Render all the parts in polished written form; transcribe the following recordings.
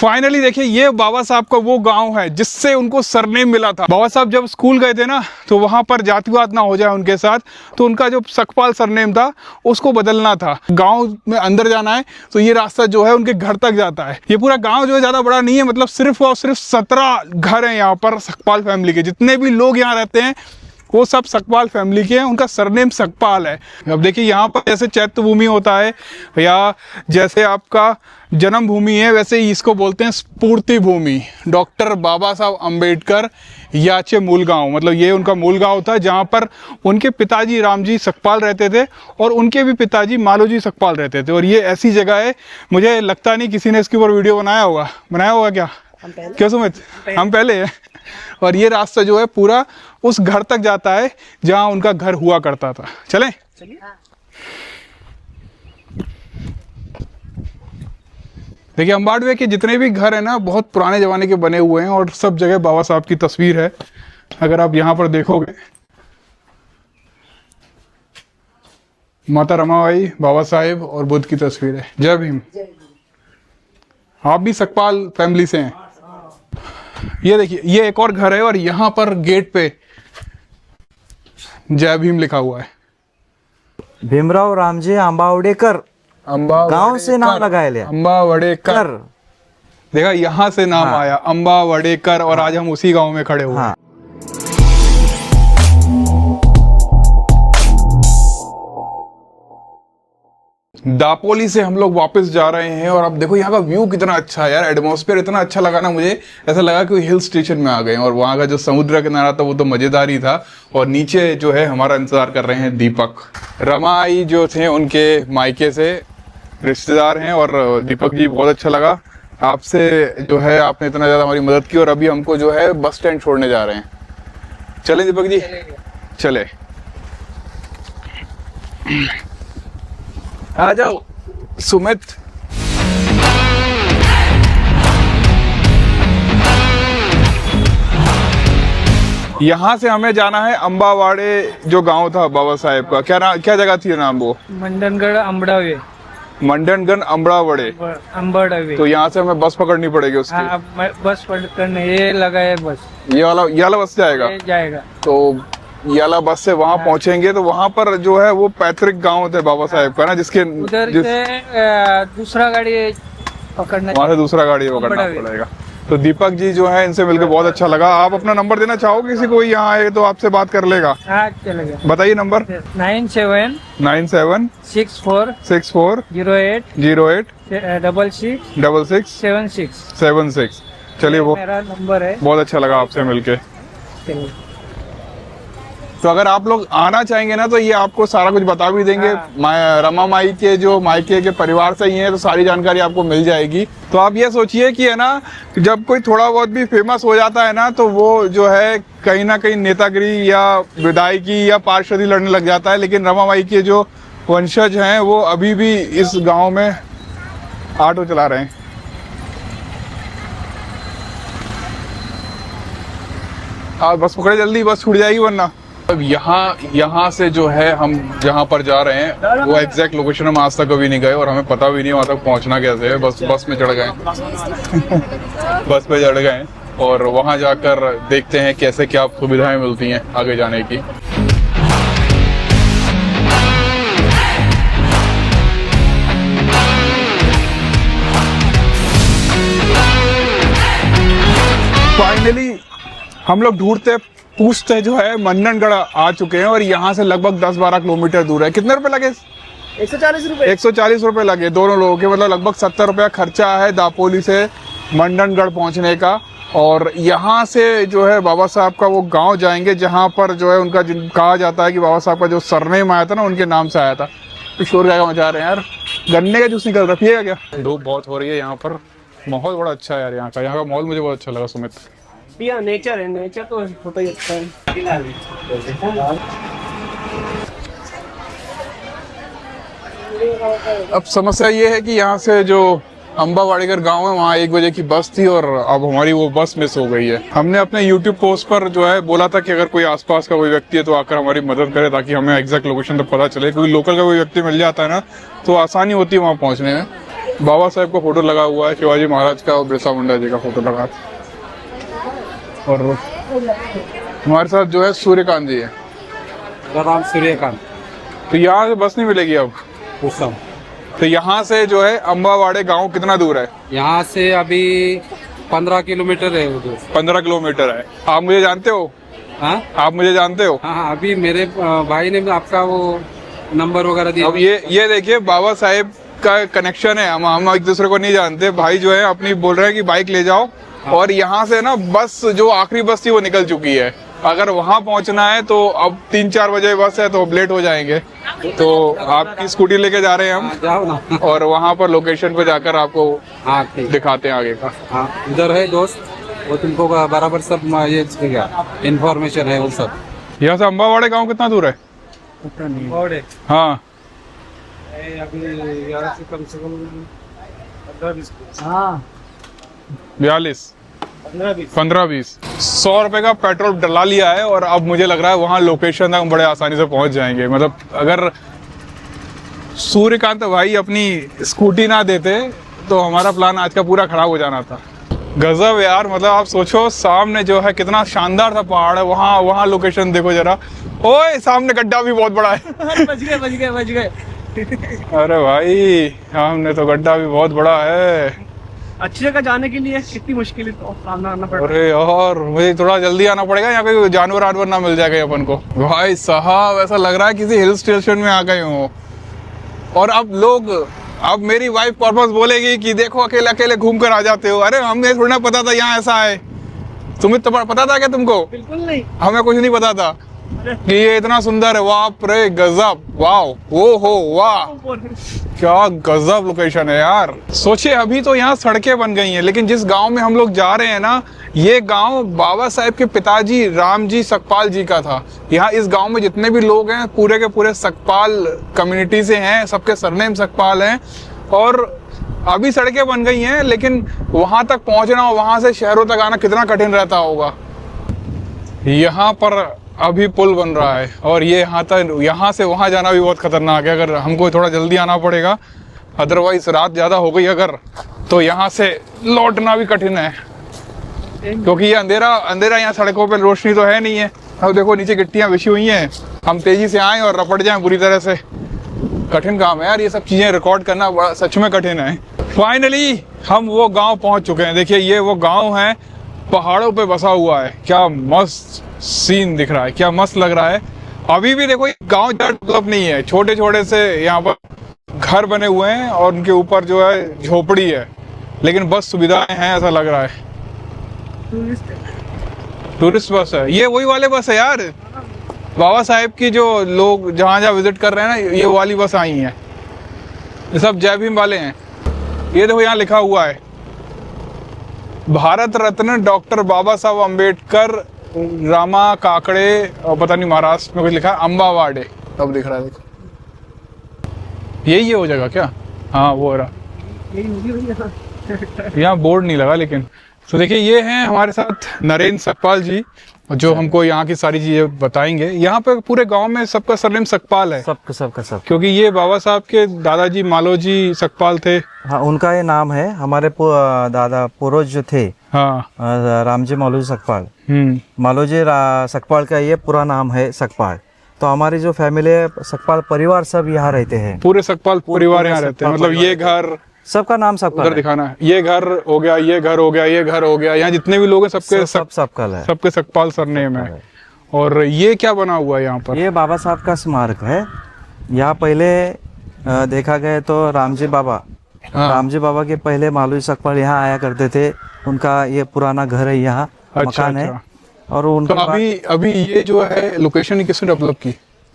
Finally देखिए, ये बाबा साहब का वो गांव है जिससे उनको सरनेम मिला था। बाबा साहब जब स्कूल गए थे ना, तो वहां पर जातिवाद ना हो जाए उनके साथ, तो उनका जो सकपाल सरनेम था उसको बदलना था। गांव में अंदर जाना है तो ये रास्ता जो है उनके घर तक जाता है। ये पूरा गांव जो है ज्यादा बड़ा नहीं है, मतलब सिर्फ और सिर्फ 17 घर हैं यहाँ पर सकपाल फैमिली के। जितने भी लोग यहाँ रहते हैं वो सब सकपाल फैमिली के हैं, उनका सरनेम सकपाल है। अब देखिए, यहाँ पर जैसे चैत्य भूमि होता है या जैसे आपका जन्म भूमि है, वैसे ही इसको बोलते हैं स्फूर्ति भूमि। डॉक्टर बाबा साहब अम्बेडकर याचे मूल गांव, मतलब ये उनका मूल गांव था जहाँ पर उनके पिताजी रामजी सकपाल रहते थे और उनके भी पिताजी मालोजी सकपाल रहते थे। और ये ऐसी जगह है, मुझे लगता नहीं किसी ने इसके ऊपर वीडियो बनाया होगा क्या? क्यों सुमित? हम पहले हैं। और ये रास्ता जो है पूरा उस घर तक जाता है जहां उनका घर हुआ करता था। चलें? देखिए, अम्बाडवे के जितने भी घर है ना, बहुत पुराने जमाने के बने हुए हैं और सब जगह बाबा साहब की तस्वीर है। अगर आप यहाँ पर देखोगे, माता रमाबाई, बाबा साहेब और बुद्ध की तस्वीर है। जय भीम। आप भी सकपाल फैमिली से हैं? ये देखिए, ये एक और घर है और यहाँ पर गेट पे जय भीम लिखा हुआ है। भीमराव रामजी आंबावडेकर गांव से नाम लगाया लिया, अम्बावडेकर। देखा, यहाँ से नाम आया अम्बावडेकर, और आज हम उसी गांव में खड़े हुए हैं। दापोली से हम लोग वापस जा रहे हैं और अब देखो यहाँ का व्यू कितना अच्छा है यार। एटमॉस्फेयर इतना अच्छा लगा ना मुझे, ऐसा लगा कि हिल स्टेशन में आ गए हैं। और वहाँ का जो समुद्र किनारा था वो तो मजेदार ही था। और नीचे जो है हमारा इंतजार कर रहे हैं दीपक। रमाई जो थे उनके मायके से रिश्तेदार हैं। और दीपक जी, बहुत अच्छा लगा आपसे जो है, आपने इतना ज़्यादा हमारी मदद की। और अभी हमको जो है बस स्टैंड छोड़ने जा रहे हैं। चले दीपक जी, चले। आ जाओ सुमित। यहाँ से हमें जाना है अम्बावाड़े, जो गांव था बाबा साहेब का। क्या जगह थी नाम वो? मंडनगढ़ अम्बड़ावे। मंडनगढ़ अम्बड़ावड़े। अम्बड़ावे। तो यहाँ से हमें बस पकड़नी पड़ेगी उसकी? हाँ, बस पकड़ने ये लगा है बस। ये वाला बस जाएगा? तो ये वाला बस से वहाँ पहुँचेंगे तो वहाँ पर जो है वो पैतृक गांव थे बाबा साहेब का ना, जिसके उधर से दूसरा गाड़ी पकड़ना, वहाँ से दूसरा गाड़ी पकड़ना पड़ेगा। तो दीपक जी जो है, इनसे मिलकर बहुत अच्छा लगा। आप अपना नंबर देना चाहोगे? किसी को यहाँ आए तो आपसे बात कर लेगा? हाँ, चलेगा। बताइए नंबर। 97 64 08 66 76। चलिए, वो मेरा नंबर है। बहुत अच्छा लगा आपसे मिलके। तो अगर आप लोग आना चाहेंगे ना, तो ये आपको सारा कुछ बता भी देंगे। रमा माई के जो मायके के परिवार से ही हैं, तो सारी जानकारी आपको मिल जाएगी। तो आप ये सोचिए कि है ना, जब कोई थोड़ा बहुत भी फेमस हो जाता है ना, तो वो जो है कहीं ना कहीं नेतागिरी या विधायकी या पार्षदी लड़ने लग जाता है। लेकिन रमा माई के जो वंशज हैं वो अभी भी इस गाँव में ऑटो चला रहे हैं। आप बस पकड़े, जल्दी बस छूट जाएगी वरना। अब यहाँ से जो है हम जहाँ पर जा रहे हैं वो एग्जैक्ट लोकेशन हम आज तक कभी नहीं गए और हमें पता भी नहीं वहाँ तक पहुँचना कैसे है। बस में चढ़ गए बस पे चढ़ गए और वहाँ जाकर देखते हैं कैसे क्या सुविधाएं मिलती हैं आगे जाने की। फाइनली हम लोग पूछते जो है मंडनगढ़ आ चुके हैं और यहाँ से लगभग 10-12 किलोमीटर दूर है। कितने रुपए लगे? 140 रुपए। 140 रुपए लगे दोनों लोगों के, मतलब लगभग 70 रुपया खर्चा है दापोली से मंडनगढ़ पहुँचने का। और यहाँ से जो है बाबा साहब का वो गांव जाएंगे जहाँ पर जो है उनका कहा जाता है कि बाबा साहब का जो सरनेम आया था ना, उनके नाम से आया था। तो शोर क्या मचा रहे हैं यार, गन्ने का जूस निकल रहा है, पिएगा क्या? धूप बहुत हो रही है यहाँ पर, माहौल बड़ा अच्छा है यार यहाँ का माहौल मुझे बहुत अच्छा लगा सुमित। नेचर है, नेचर तो होता ही अच्छा है। अब समस्या ये है कि यहाँ से जो अम्बावाड़ेकर गांव है वहाँ 1 बजे की बस थी और अब हमारी वो बस मिस हो गई है। हमने अपने YouTube पोस्ट पर जो है बोला था कि अगर कोई आसपास का कोई व्यक्ति है तो आकर हमारी मदद करे ताकि हमें एग्जैक्ट लोकेशन तक पता चले, क्योंकि लोकल का कोई व्यक्ति मिल जाता है ना तो आसानी होती है वहाँ पहुँचने में। बाबा साहेब का फोटो लगा हुआ है, शिवाजी महाराज का और बिरसा मुंडा जी का फोटो लगा है। और हमारे साथ जो है सूर्यकांत जी है। राम सूर्यकांत तो यहाँ से बस नहीं मिलेगी अब? पूछता तो यहाँ से जो है अम्बावाड़े गांव कितना दूर है? यहाँ से अभी 15 किलोमीटर है उधर। 15 किलोमीटर है। आप मुझे जानते हो? हाँ आप मुझे जानते हो? हाँ, अभी मेरे भाई ने आपका वो नंबर वगैरह दिया। अब ये देखिए बाबा साहेब का कनेक्शन है। हम एक दूसरे को नहीं जानते। भाई जो है अपनी बोल रहे हैं कि बाइक ले जाओ, और यहाँ से ना बस जो आखिरी बस थी वो निकल चुकी है। अगर वहां पहुंचना है तो अब 3-4 बजे बस है, तो अब लेट हो जाएंगे। तो आपकी स्कूटी लेके जा रहे हैं हम, जाओ ना। और वहां पर लोकेशन पे जाकर आपको हाँ ठीक। दिखाते हैं आगे का। हाँ उधर है दोस्त, वो तुमको बराबर सब ये इन्फॉर्मेशन है वो सब। यहाँ से अम्बावाड़े गांव कितना दूर है? और हाँ अभी यहाँ से कम 15-20। हाँ 42 15-20। 15-20 100 रुपए का पेट्रोल डला लिया है, और अब मुझे लग रहा है वहां लोकेशन तक हम बड़े आसानी से पहुंच जाएंगे। मतलब अगर सूर्यकांत भाई अपनी स्कूटी ना देते तो हमारा प्लान आज का पूरा खराब हो जाना था। गजब यार, मतलब आप सोचो सामने जो है कितना शानदार सा पहाड़ है, वहाँ लोकेशन देखो जरा। ओए सामने गड्ढा भी बहुत बड़ा है। बच गए। अरे भाई सामने तो गड्ढा भी बहुत बड़ा है। अच्छी जगह जाने के लिए कितनी मुश्किल तो सामना करना पड़ रहा है। अरे यार मुझे थोड़ा जल्दी आना पड़ेगा, यहाँ कोई जानवर ना मिल जाएगा अपन को। भाई साहब ऐसा लग रहा है किसी हिल स्टेशन में आ गए हो। और अब मेरी वाइफ पर्पस बोलेगी कि देखो अकेले अकेले घूम कर आ जाते हो। अरे हमें थोड़ा पता था यहाँ ऐसा है। तुम्हें तो पता था क्या तुमको? बिल्कुल नहीं। हमें कुछ नहीं पता था कि ये इतना सुंदर है। बाप रे गजब, वाह वो हो वाह, क्या गजब लोकेशन है यार। सोचिए अभी तो यहाँ सड़कें बन गई हैं, लेकिन जिस गांव में हम लोग जा रहे हैं ना, ये गांव बाबा साहेब के पिताजी रामजी सकपाल जी का था। यहाँ इस गांव में जितने भी लोग हैं पूरे के पूरे सकपाल कम्युनिटी से हैं, सबके सरनेम सकपाल हैं। और अभी सड़कें बन गई हैं, लेकिन वहां तक पहुंचना और वहां से शहरों तक आना कितना कठिन रहता होगा। यहाँ पर अभी पुल बन रहा है, और ये यहाँ से वहां जाना भी बहुत खतरनाक है। अगर हमको थोड़ा जल्दी आना पड़ेगा, अदरवाइज रात ज्यादा हो गई अगर, तो यहाँ से लौटना भी कठिन है, क्योंकि ये अंधेरा यहाँ सड़कों पे रोशनी तो है नहीं है। अब देखो नीचे गिट्टियां बिछी हुई हैं, हम तेजी से आए और रपट जाएं बुरी तरह से। कठिन काम है यार, ये सब चीजें रिकॉर्ड करना बड़ा सच में कठिन है। फाइनली हम वो गांव पहुंच चुके हैं। देखिए ये वो गांव है, पहाड़ों पे बसा हुआ है। क्या मस्त सीन दिख रहा है, क्या मस्त लग रहा है। अभी भी देखो गांव ज्यादा डेवलप नहीं है, छोटे छोटे से यहाँ पर घर बने हुए हैं और उनके ऊपर जो है झोपड़ी है, लेकिन बस सुविधाएं हैं ऐसा लग रहा है। टूरिस्ट बस है ये, वही वाले बस है यार बाबा साहेब की, जो लोग जहाँ जहाँ विजिट कर रहे हैं ना, ये वाली बस आई है। ये सब जय भीम वाले हैं। ये देखो यहाँ लिखा हुआ है भारत रत्न डॉक्टर बाबा साहब अम्बेडकर रामा काकड़े, और पता नहीं महाराष्ट्र में कुछ लिखा है, अम्बावाड़े। अब दिख रहा है देखो, यही है वो जगह क्या? हाँ वो रहा, यहाँ बोर्ड नहीं लगा लेकिन। तो देखिए ये हैं हमारे साथ नरेंद्र सकपाल जी, जो हमको यहाँ की सारी चीजें बताएंगे। यहाँ पे पूरे गांव में सबका सरनेम सकपाल है, सबका क्योंकि ये बाबा साहब के दादाजी मालोजी सकपाल थे। हाँ उनका ये नाम है। हमारे दादा पूर्वज जो थे, हाँ रामजी मालोजी सकपाल, मालोजी सकपाल का ये पूरा नाम है सकपाल। तो हमारी जो फैमिली है सकपाल परिवार सब यहाँ रहते हैं, पूरे सकपाल परिवार यहाँ रहते हैं। मतलब ये घर सबका नाम सकपाल उधर दिखाना है, ये घर हो गया, ये घर हो गया, ये घर हो गया, यहाँ जितने भी लोग हैं सबके सकपाल है, सबके सकपाल सरनेम है। और ये क्या बना हुआ है यहाँ पर? ये बाबा साहब का स्मारक है। यहाँ पहले देखा गया तो रामजी बाबा, रामजी बाबा के पहले मालोजी सकपाल यहाँ आया करते थे। उनका ये पुराना घर है, यहाँ मकान है। और उनका तो अभी ये जो है लोकेशन किसने डेवलप की?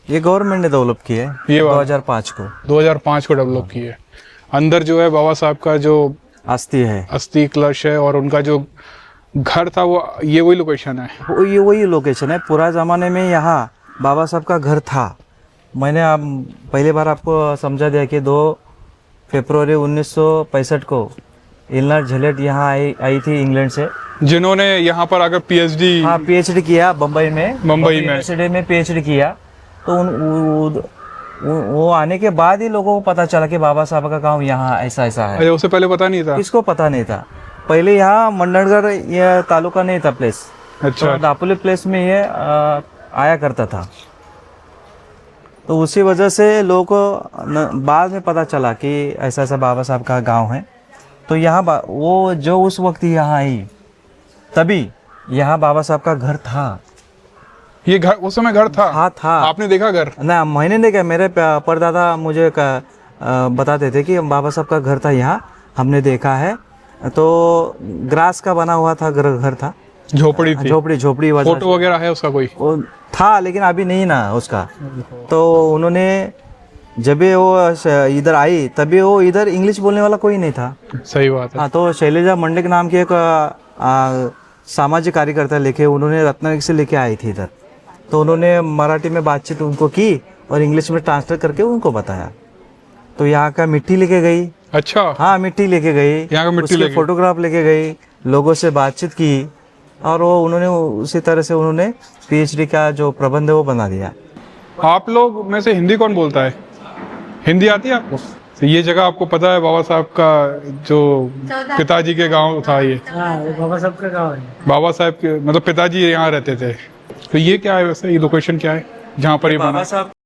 ये गवर्नमेंट ने डेवलप की है, ये 2005 को 2005 को डेवलप की है। अंदर जो है बाबा साहब का जो अस्थि कलश है, और उनका जो घर था वो, ये वही लोकेशन है। ये वही लोकेशन है। पूरा जमाने में यहाँ बाबा साहब का घर था। मैंने पहली बार आपको समझा दिया कि 2 फरवरी 1965 को इलनर झलेट यहाँ आई थी इंग्लैंड से, जिन्होंने यहाँ पर आकर पीएचडी किया बम्बई में में यूनिवर्सिटी में पीएचडी किया। तो वो आने के बाद ही लोगों को पता चला कि बाबा साहब का गांव यहाँ ऐसा ऐसा है। अरे उससे पहले पता नहीं था। किसको पता नहीं था। पहले यहाँ मंडणगढ़ ये तालुका नहीं था प्लेस, अच्छा तो दापोली प्लेस में ये आया करता था। तो उसी वजह से लोगों को बाद में पता चला कि ऐसा ऐसा बाबा साहब का गांव है। तो यहाँ वो जो उस वक्त यहाँ आई तभी यहाँ बाबा साहब का घर था। ये घर उस समय घर था? हाँ था। आपने देखा घर? ना मैंने देखा, मेरे परदादा मुझे बताते थे कि बाबा साहब का घर था यहाँ, हमने देखा है। तो ग्रास का बना हुआ था घर था, झोपड़ी थी? झोपड़ी वजह फोटो वगैरह है उसका कोई? वो था लेकिन अभी नहीं ना उसका। तो उन्होंने जब वो इधर आई तभी वो इधर इंग्लिश बोलने वाला कोई नहीं था। सही बात है। हाँ, तो शैलेजा मंडलिक नाम की एक सामाजिक कार्यकर्ता लेके उन्होंने रत्नागिरी से लेके आई थी इधर। तो उन्होंने मराठी में बातचीत उनको की और इंग्लिश में ट्रांसलेट करके उनको बताया। तो यहाँ का मिट्टी लेके गई। अच्छा, हाँ, मिट्टी लेके गई, यहाँ का मिट्टी उसके लेके फोटोग्राफ लेके गई, लोगों से बातचीत की और वो उन्होंने उसी तरह से उन्होंने पीएचडी का जो प्रबंध है वो बना दिया। आप लोग में से हिंदी कौन बोलता है? हिंदी आती है आपको? तो ये जगह आपको पता है बाबा साहब का जो पिताजी के गांव था ये? हाँ, ये बाबा साहब का गाँव है। बाबा साहब के मतलब पिताजी यहाँ रहते थे। तो ये क्या है वैसे, ये लोकेशन क्या है जहाँ पर ये बना बाबा है? साहब